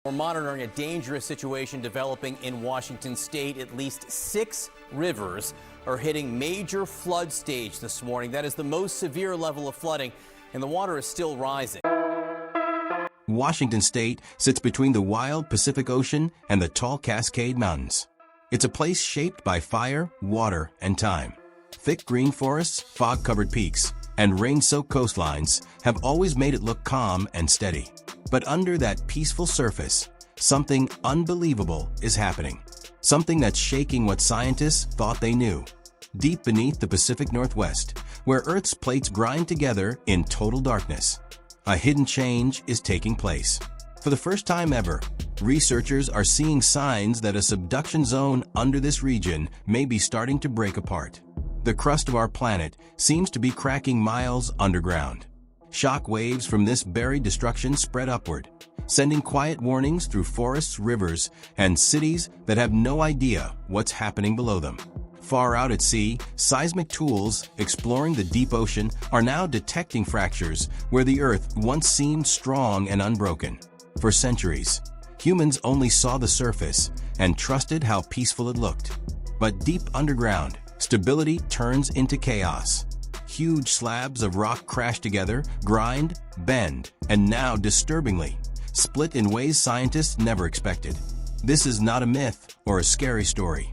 We're monitoring a dangerous situation developing in Washington state. At least 6 rivers are hitting major flood stage this morning. That is the most severe level of flooding, and the water is still rising. Washington state sits between the wild Pacific Ocean and the tall Cascade Mountains. It's a place shaped by fire, water, and time. Thick green forests, fog-covered peaks, and rain-soaked coastlines have always made it look calm and steady. But under that peaceful surface, something unbelievable is happening. Something that's shaking what scientists thought they knew. Deep beneath the Pacific Northwest, where Earth's plates grind together in total darkness, a hidden change is taking place. For the first time ever, researchers are seeing signs that a subduction zone under this region may be starting to break apart. The crust of our planet seems to be cracking miles underground. Shock waves from this buried destruction spread upward, sending quiet warnings through forests, rivers, and cities that have no idea what's happening below them. Far out at sea, seismic tools exploring the deep ocean are now detecting fractures where the Earth once seemed strong and unbroken. For centuries, humans only saw the surface and trusted how peaceful it looked. But deep underground, stability turns into chaos. Huge slabs of rock crash together, grind, bend, and now, disturbingly, split in ways scientists never expected. This is not a myth or a scary story.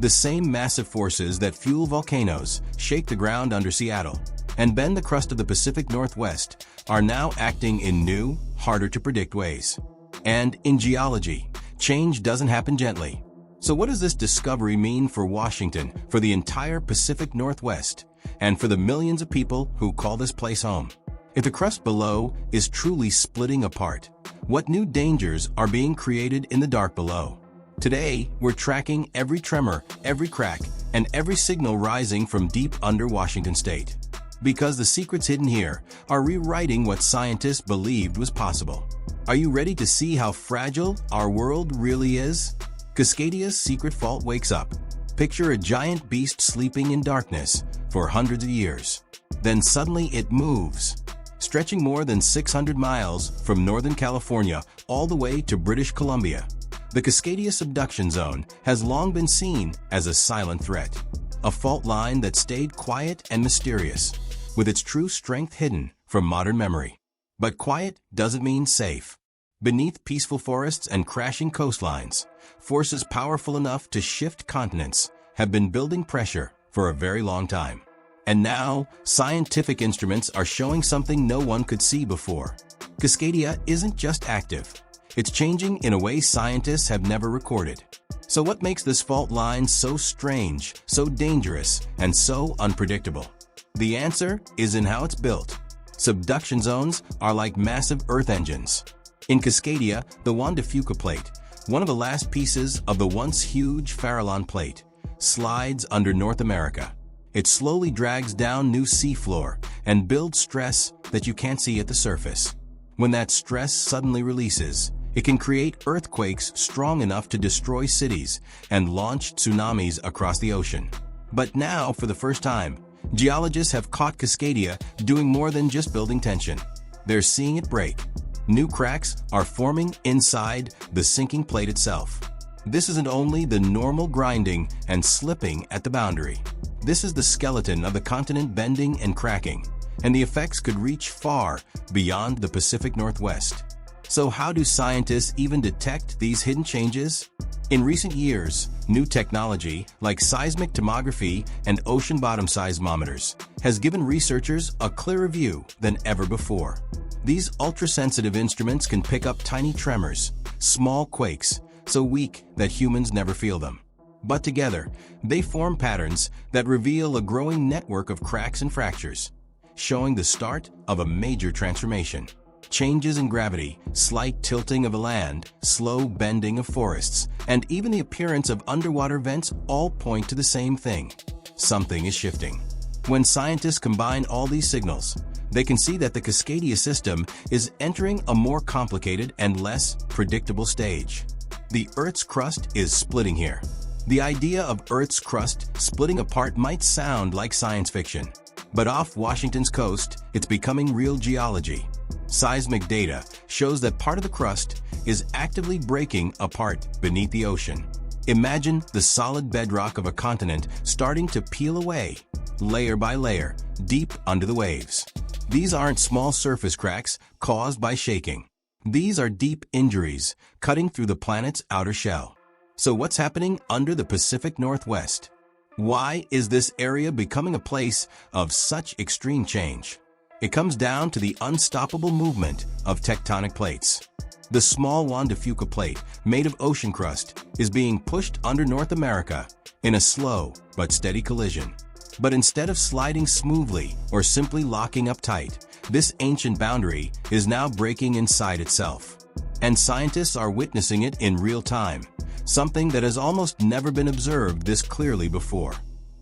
The same massive forces that fuel volcanoes, shake the ground under Seattle, and bend the crust of the Pacific Northwest are now acting in new, harder-to-predict ways. And in geology, change doesn't happen gently. So what does this discovery mean for Washington, for the entire Pacific Northwest, and for the millions of people who call this place home? If the crust below is truly splitting apart, what new dangers are being created in the dark below? Today, we're tracking every tremor, every crack, and every signal rising from deep under Washington state. Because the secrets hidden here are rewriting what scientists believed was possible. Are you ready to see how fragile our world really is? Cascadia's secret fault wakes up. Picture a giant beast sleeping in darkness for hundreds of years. Then suddenly it moves, stretching more than 600 miles from Northern California all the way to British Columbia. The Cascadia subduction zone has long been seen as a silent threat, a fault line that stayed quiet and mysterious, with its true strength hidden from modern memory. But quiet doesn't mean safe. Beneath peaceful forests and crashing coastlines, forces powerful enough to shift continents have been building pressure for a very long time. And now, scientific instruments are showing something no one could see before. Cascadia isn't just active. It's changing in a way scientists have never recorded. So what makes this fault line so strange, so dangerous, and so unpredictable? The answer is in how it's built. Subduction zones are like massive earth engines. In Cascadia, the Juan de Fuca Plate, one of the last pieces of the once huge Farallon Plate, slides under North America. It slowly drags down new seafloor and builds stress that you can't see at the surface. When that stress suddenly releases, it can create earthquakes strong enough to destroy cities and launch tsunamis across the ocean. But now, for the first time, geologists have caught Cascadia doing more than just building tension. They're seeing it break. New cracks are forming inside the sinking plate itself. This isn't only the normal grinding and slipping at the boundary. This is the skeleton of the continent bending and cracking, and the effects could reach far beyond the Pacific Northwest. So how do scientists even detect these hidden changes? In recent years, new technology like seismic tomography and ocean bottom seismometers has given researchers a clearer view than ever before. These ultra-sensitive instruments can pick up tiny tremors, small quakes, so weak that humans never feel them. But together, they form patterns that reveal a growing network of cracks and fractures, showing the start of a major transformation. Changes in gravity, slight tilting of the land, slow bending of forests, and even the appearance of underwater vents all point to the same thing. Something is shifting. When scientists combine all these signals, they can see that the Cascadia system is entering a more complicated and less predictable stage. The Earth's crust is splitting here. The idea of Earth's crust splitting apart might sound like science fiction, but off Washington's coast, it's becoming real geology. Seismic data shows that part of the crust is actively breaking apart beneath the ocean. Imagine the solid bedrock of a continent starting to peel away, layer by layer, deep under the waves. These aren't small surface cracks caused by shaking. These are deep injuries cutting through the planet's outer shell. So what's happening under the Pacific Northwest? Why is this area becoming a place of such extreme change? It comes down to the unstoppable movement of tectonic plates. The small Juan de Fuca Plate, made of ocean crust, is being pushed under North America in a slow but steady collision. But instead of sliding smoothly or simply locking up tight, this ancient boundary is now breaking inside itself. And scientists are witnessing it in real time, something that has almost never been observed this clearly before.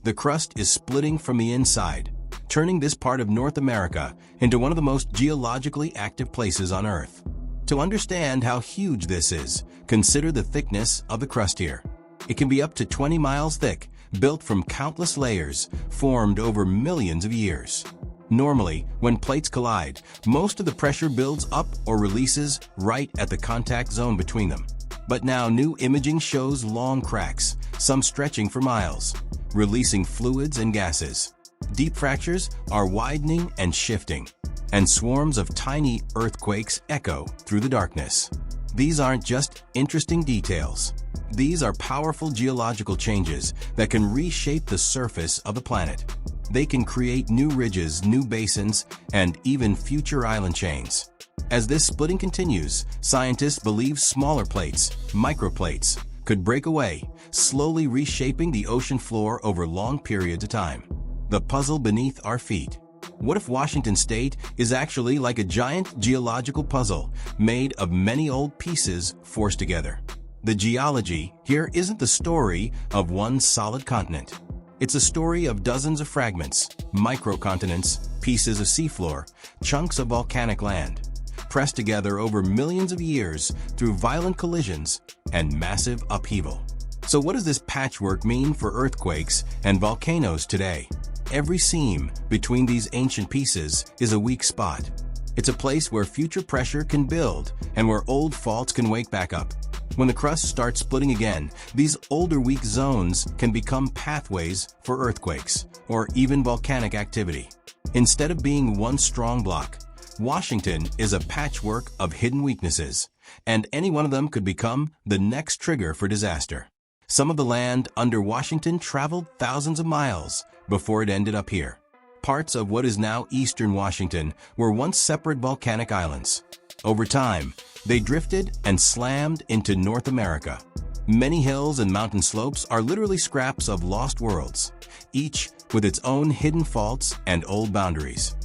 The crust is splitting from the inside, turning this part of North America into one of the most geologically active places on Earth. To understand how huge this is, consider the thickness of the crust here. It can be up to 20 miles thick, built from countless layers formed over millions of years. Normally, when plates collide, most of the pressure builds up or releases right at the contact zone between them. But now new imaging shows long cracks, some stretching for miles, releasing fluids and gases. Deep fractures are widening and shifting, and swarms of tiny earthquakes echo through the darkness. These aren't just interesting details. These are powerful geological changes that can reshape the surface of the planet. They can create new ridges, new basins, and even future island chains. As this splitting continues, scientists believe smaller plates, microplates, could break away, slowly reshaping the ocean floor over long periods of time. The puzzle beneath our feet. What if Washington State is actually like a giant geological puzzle made of many old pieces forced together? The geology here isn't the story of one solid continent. It's a story of dozens of fragments, microcontinents, pieces of seafloor, chunks of volcanic land, pressed together over millions of years through violent collisions and massive upheaval. So what does this patchwork mean for earthquakes and volcanoes today? Every seam between these ancient pieces is a weak spot. It's a place where future pressure can build and where old faults can wake back up. When the crust starts splitting again, these older weak zones can become pathways for earthquakes or even volcanic activity. Instead of being one strong block, Washington is a patchwork of hidden weaknesses, and any one of them could become the next trigger for disaster. Some of the land under Washington traveled thousands of miles before it ended up here. Parts of what is now eastern Washington were once separate volcanic islands. Over time, they drifted and slammed into North America. Many hills and mountain slopes are literally scraps of lost worlds, each with its own hidden faults and old boundaries.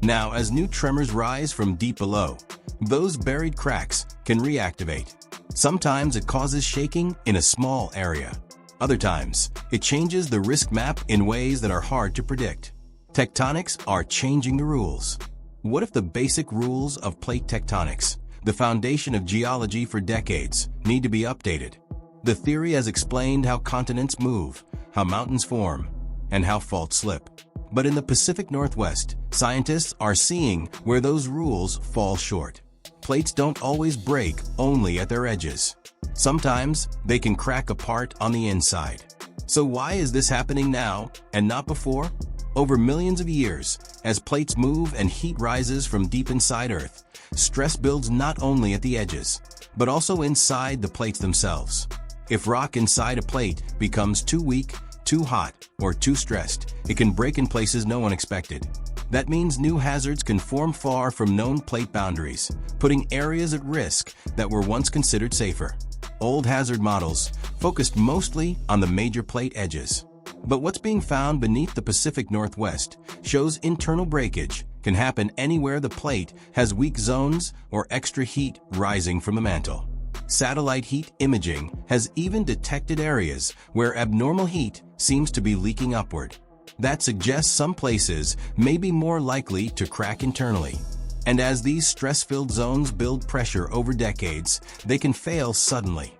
Now, as new tremors rise from deep below, those buried cracks can reactivate. Sometimes it causes shaking in a small area. Other times, it changes the risk map in ways that are hard to predict. Tectonics are changing the rules. What if the basic rules of plate tectonics, the foundation of geology for decades, need to be updated? The theory has explained how continents move, how mountains form, and how faults slip. But in the Pacific Northwest, scientists are seeing where those rules fall short. Plates don't always break only at their edges. Sometimes they can crack apart on the inside. So why is this happening now and not before? Over millions of years, as plates move and heat rises from deep inside Earth, stress builds not only at the edges, but also inside the plates themselves. If rock inside a plate becomes too weak, too hot, or too stressed, it can break in places no one expected. That means new hazards can form far from known plate boundaries, putting areas at risk that were once considered safer. Old hazard models focused mostly on the major plate edges. But what's being found beneath the Pacific Northwest shows internal breakage can happen anywhere the plate has weak zones or extra heat rising from the mantle. Satellite heat imaging has even detected areas where abnormal heat seems to be leaking upward. That suggests some places may be more likely to crack internally. And as these stress-filled zones build pressure over decades, they can fail suddenly,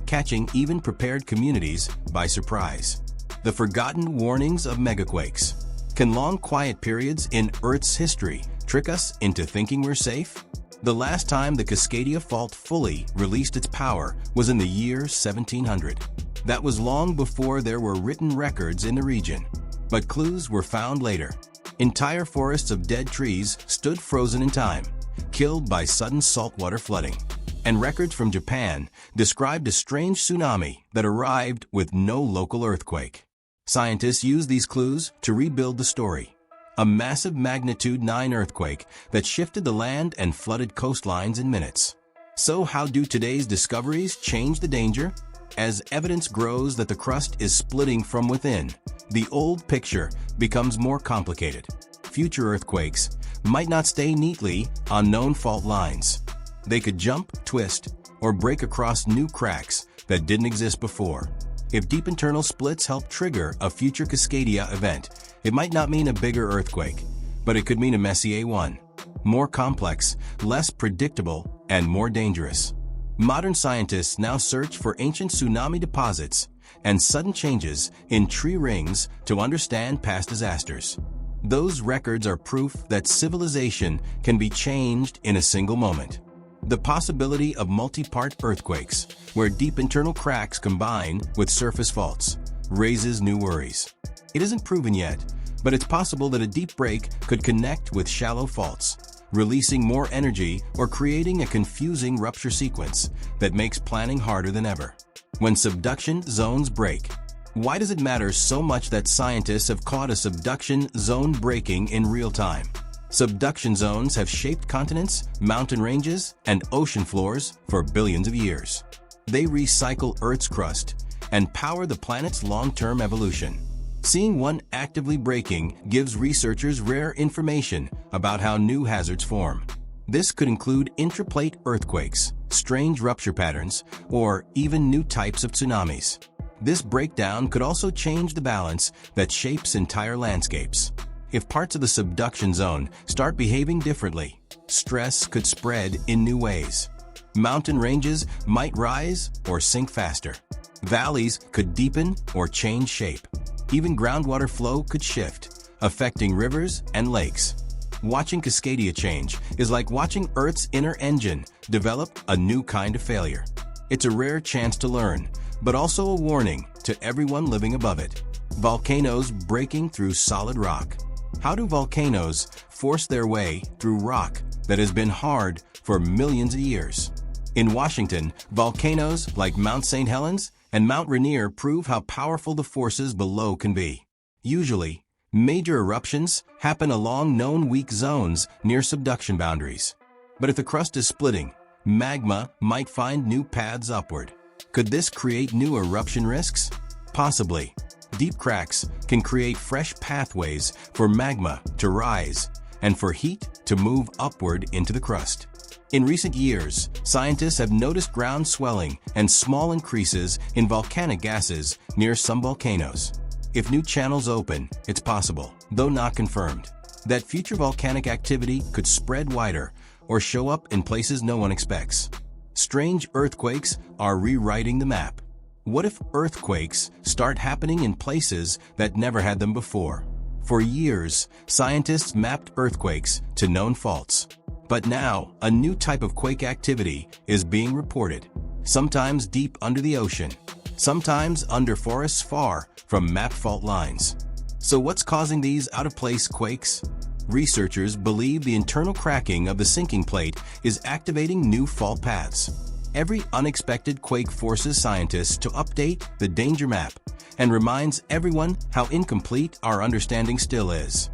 catching even prepared communities by surprise. The forgotten warnings of megaquakes. Can long quiet periods in Earth's history trick us into thinking we're safe? The last time the Cascadia Fault fully released its power was in the year 1700. That was long before there were written records in the region. But clues were found later. Entire forests of dead trees stood frozen in time, killed by sudden saltwater flooding. And records from Japan described a strange tsunami that arrived with no local earthquake. Scientists used these clues to rebuild the story. A massive magnitude 9 earthquake that shifted the land and flooded coastlines in minutes. So how do today's discoveries change the danger? As evidence grows that the crust is splitting from within, the old picture becomes more complicated. Future earthquakes might not stay neatly on known fault lines. They could jump, twist, or break across new cracks that didn't exist before. If deep internal splits help trigger a future Cascadia event, it might not mean a bigger earthquake, but it could mean a messier one. More complex, less predictable, and more dangerous. Modern scientists now search for ancient tsunami deposits and sudden changes in tree rings to understand past disasters. Those records are proof that civilization can be changed in a single moment. The possibility of multi-part earthquakes, where deep internal cracks combine with surface faults, raises new worries. It isn't proven yet, but it's possible that a deep break could connect with shallow faults, releasing more energy or creating a confusing rupture sequence that makes planning harder than ever. When subduction zones break, why does it matter so much that scientists have caught a subduction zone breaking in real time? Subduction zones have shaped continents, mountain ranges, and ocean floors for billions of years. They recycle Earth's crust and power the planet's long-term evolution. Seeing one actively breaking gives researchers rare information about how new hazards form. This could include intraplate earthquakes, strange rupture patterns, or even new types of tsunamis. This breakdown could also change the balance that shapes entire landscapes. If parts of the subduction zone start behaving differently, stress could spread in new ways. Mountain ranges might rise or sink faster. Valleys could deepen or change shape. Even groundwater flow could shift, affecting rivers and lakes. Watching Cascadia change is like watching Earth's inner engine develop a new kind of failure. It's a rare chance to learn, but also a warning to everyone living above it. Volcanoes breaking through solid rock. How do volcanoes force their way through rock that has been hard for millions of years? In Washington, volcanoes like Mount St. Helens and Mount Rainier prove how powerful the forces below can be. Usually, major eruptions happen along known weak zones near subduction boundaries. But if the crust is splitting, magma might find new paths upward. Could this create new eruption risks? Possibly. Deep cracks can create fresh pathways for magma to rise and for heat to move upward into the crust. In recent years, scientists have noticed ground swelling and small increases in volcanic gases near some volcanoes. If new channels open, it's possible, though not confirmed, that future volcanic activity could spread wider or show up in places no one expects. Strange earthquakes are rewriting the map. What if earthquakes start happening in places that never had them before? For years, scientists mapped earthquakes to known faults. But now, a new type of quake activity is being reported, sometimes deep under the ocean, sometimes under forests far from mapped fault lines. So what's causing these out-of-place quakes? Researchers believe the internal cracking of the sinking plate is activating new fault paths. Every unexpected quake forces scientists to update the danger map and reminds everyone how incomplete our understanding still is.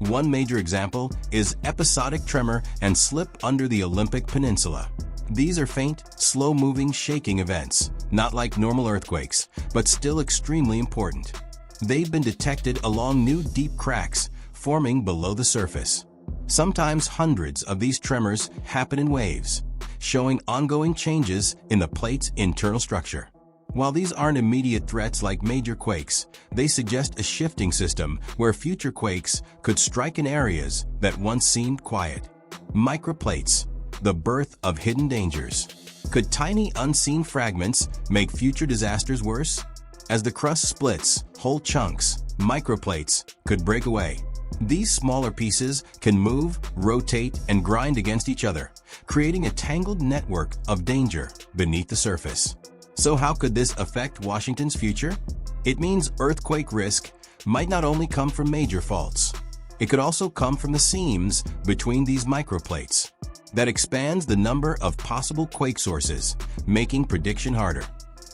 One major example is episodic tremor and slip under the Olympic Peninsula. These are faint, slow-moving shaking events, not like normal earthquakes, but still extremely important. They've been detected along new deep cracks forming below the surface. Sometimes hundreds of these tremors happen in waves, showing ongoing changes in the plate's internal structure. While these aren't immediate threats like major quakes, they suggest a shifting system where future quakes could strike in areas that once seemed quiet. Microplates, the birth of hidden dangers. Could tiny unseen fragments make future disasters worse? As the crust splits, whole chunks, microplates, could break away. These smaller pieces can move, rotate, and grind against each other, creating a tangled network of danger beneath the surface. So how could this affect Washington's future? It means earthquake risk might not only come from major faults. It could also come from the seams between these microplates. That expands the number of possible quake sources, making prediction harder.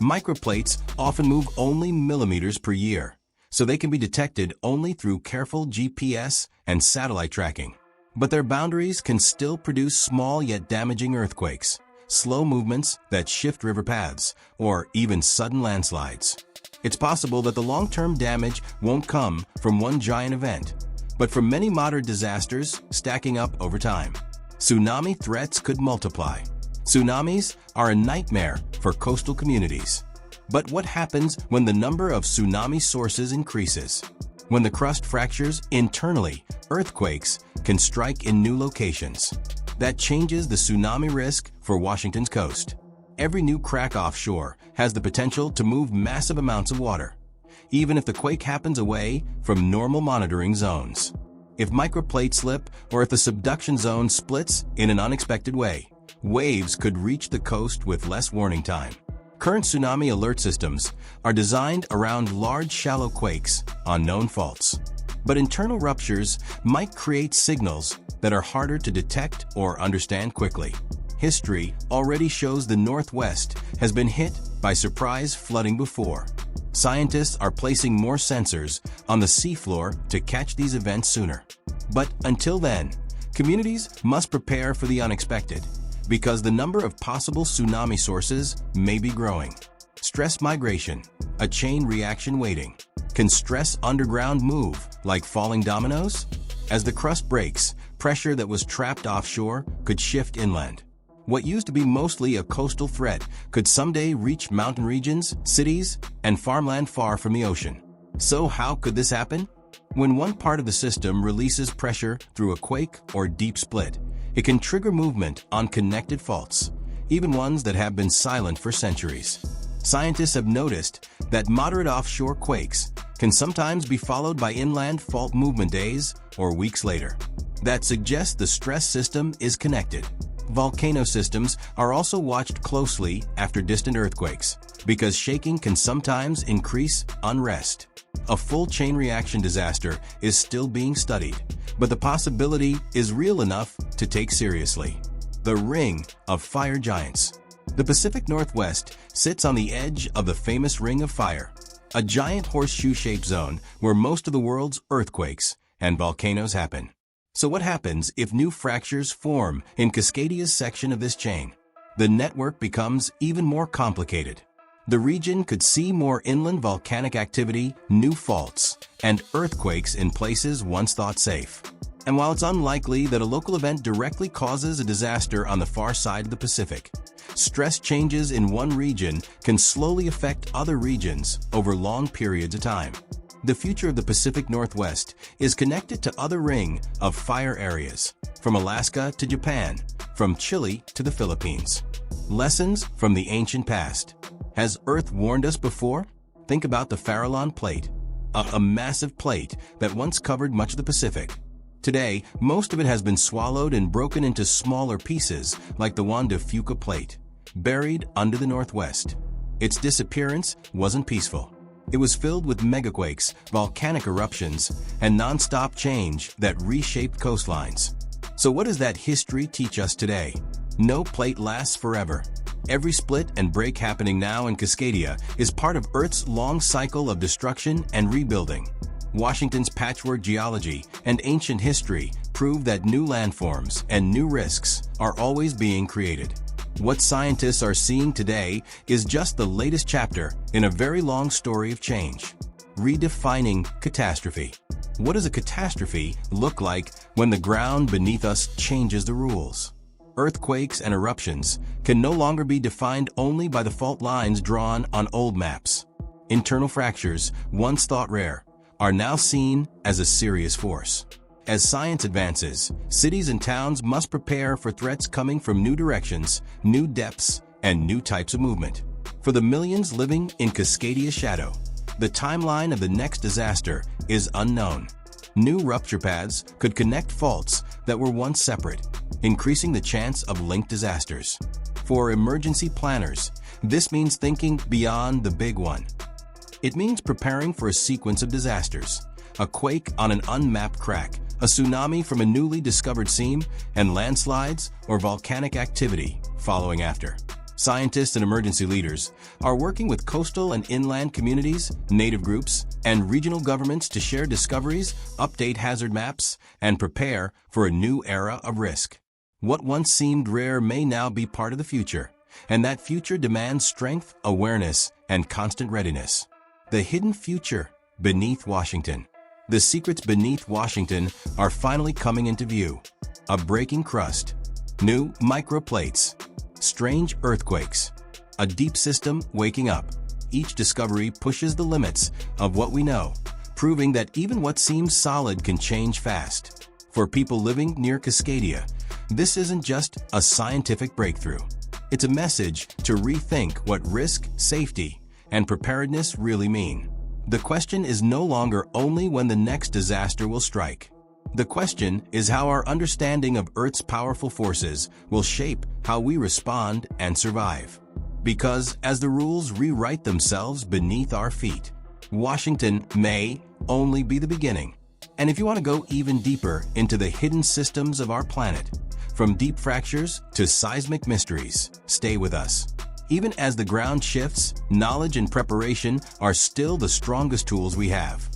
Microplates often move only millimeters per year, so they can be detected only through careful GPS and satellite tracking. But their boundaries can still produce small yet damaging earthquakes, slow movements that shift river paths, or even sudden landslides. It's possible that the long-term damage won't come from one giant event, but from many moderate disasters stacking up over time. Tsunami threats could multiply. Tsunamis are a nightmare for coastal communities. But what happens when the number of tsunami sources increases? When the crust fractures internally, earthquakes can strike in new locations. That changes the tsunami risk for Washington's coast. Every new crack offshore has the potential to move massive amounts of water, even if the quake happens away from normal monitoring zones. If microplates slip or if the subduction zone splits in an unexpected way, waves could reach the coast with less warning time. Current tsunami alert systems are designed around large shallow quakes on known faults. But internal ruptures might create signals that are harder to detect or understand quickly. History already shows the Northwest has been hit by surprise flooding before. Scientists are placing more sensors on the seafloor to catch these events sooner. But until then, communities must prepare for the unexpected, because the number of possible tsunami sources may be growing. Stress migration, a chain reaction waiting. Can stress underground move like falling dominoes? As the crust breaks, pressure that was trapped offshore could shift inland. What used to be mostly a coastal threat could someday reach mountain regions, cities, and farmland far from the ocean. So how could this happen? When one part of the system releases pressure through a quake or deep split, it can trigger movement on connected faults, even ones that have been silent for centuries. Scientists have noticed that moderate offshore quakes can sometimes be followed by inland fault movement days or weeks later. That suggests the stress system is connected. Volcano systems are also watched closely after distant earthquakes, because shaking can sometimes increase unrest. A full chain reaction disaster is still being studied, but the possibility is real enough to take seriously. The Ring of Fire Giants. The Pacific Northwest sits on the edge of the famous Ring of Fire, a giant horseshoe-shaped zone where most of the world's earthquakes and volcanoes happen. So what happens if new fractures form in Cascadia's section of this chain? The network becomes even more complicated. The region could see more inland volcanic activity, new faults, and earthquakes in places once thought safe. And while it's unlikely that a local event directly causes a disaster on the far side of the Pacific, stress changes in one region can slowly affect other regions over long periods of time. The future of the Pacific Northwest is connected to other Ring of Fire areas, from Alaska to Japan, from Chile to the Philippines. Lessons from the ancient past. Has Earth warned us before? Think about the Farallon Plate, a massive plate that once covered much of the Pacific. Today, most of it has been swallowed and broken into smaller pieces like the Juan de Fuca Plate, buried under the Northwest. Its disappearance wasn't peaceful. It was filled with megaquakes, volcanic eruptions, and non-stop change that reshaped coastlines. So what does that history teach us today? No plate lasts forever. Every split and break happening now in Cascadia is part of Earth's long cycle of destruction and rebuilding. Washington's patchwork geology and ancient history prove that new landforms and new risks are always being created. What scientists are seeing today is just the latest chapter in a very long story of change. Redefining catastrophe. What does a catastrophe look like when the ground beneath us changes the rules? Earthquakes and eruptions can no longer be defined only by the fault lines drawn on old maps. Internal fractures, once thought rare, are now seen as a serious force. As science advances, cities and towns must prepare for threats coming from new directions, new depths, and new types of movement. For the millions living in Cascadia's shadow, the timeline of the next disaster is unknown. New rupture paths could connect faults that were once separate, increasing the chance of linked disasters. For emergency planners, this means thinking beyond the big one. It means preparing for a sequence of disasters: a quake on an unmapped crack, a tsunami from a newly discovered seam, and landslides or volcanic activity following after. Scientists and emergency leaders are working with coastal and inland communities, native groups, and regional governments to share discoveries, update hazard maps, and prepare for a new era of risk. What once seemed rare may now be part of the future, and that future demands strength, awareness, and constant readiness. The hidden future beneath Washington. The secrets beneath Washington are finally coming into view. A breaking crust, new microplates, strange earthquakes, a deep system waking up. Each discovery pushes the limits of what we know, proving that even what seems solid can change fast. For people living near Cascadia, this isn't just a scientific breakthrough. It's a message to rethink what risk, safety, and preparedness really mean. The question is no longer only when the next disaster will strike. The question is how our understanding of Earth's powerful forces will shape how we respond and survive. Because as the rules rewrite themselves beneath our feet, Washington may only be the beginning. And if you want to go even deeper into the hidden systems of our planet, from deep fractures to seismic mysteries, stay with us. Even as the ground shifts, knowledge and preparation are still the strongest tools we have.